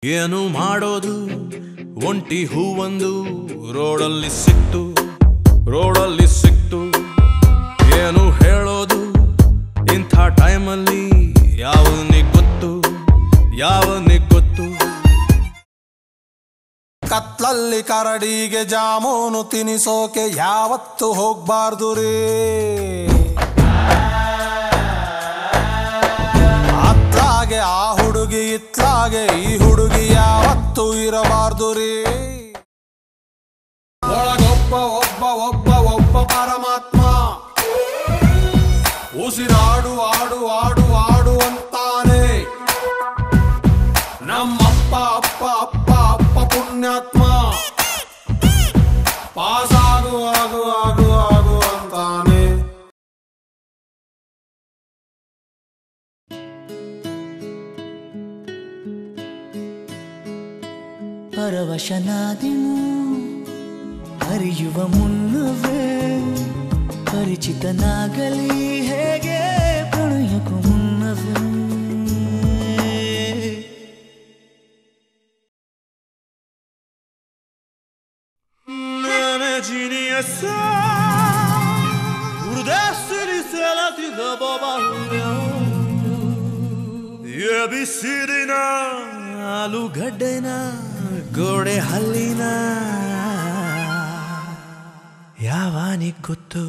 ಏನು ಮಾಡೋದು ಒಂಟಿ ಹೂವೊಂದು ರೋಡಲ್ಲಿ ಸಿಕ್ತು ಏನು ಹೇಳೋದು ಇಂಥ ಟೈಮಲ್ಲಿ ಯಾವನಿಗೆ ಗೊತ್ತು ಕತ್ಲಲ್ಲಿ ಕರಡಿಗೆ ಜಾಮೂನು ತಿನಿಸೋಕೆ ಯಾವತ್ತು ಹೋಗ್ಬಾರ್ದು ರೀ. ಅತ್ಲಾಗೆ ಆ ಹುಡುಗಿ ಇತ್ಲಾಗೆ ಈ ಹುಡುಗಿ ಯಾವತ್ತು ಇರಬಾರ್ದು ರೀ. ಒಳಗೊಬ್ಬ ಒಬ್ಬ ಒಬ್ಬ ಒಬ್ಬ ಪರಮಾತ್ಮ ಉಸಿರಾಡು ಆಡು ಆಡು ಆಡು ಅಂತಾನೆ. ನಮ್ಮಪ್ಪ ಅಪ್ಪ ಅಪ್ಪ ಅಪ್ಪ ಪುಣ್ಯಾತ್ಮ ಪಾಸಾಗು ಆಗು ಆಗು ಆಗು ಅಂತಾನೆ. ಪರವಶನಾದೆನು ಹರಿಯುವ ಮುನ್ನವೇ ಪರಿಚಿತನಾಗಲಿ ಹೇಗೆ ಪ್ರಣಯಕ್ಕೂ ಮುನ್ನವೇ. ಬಿಸಿರಿನ ಆಲೂಗಡ್ಡೆನ ಗೋಡೆ ಹಲ್ಲಿನ ಯಾವನಿಗೆ ಗೊತ್ತು.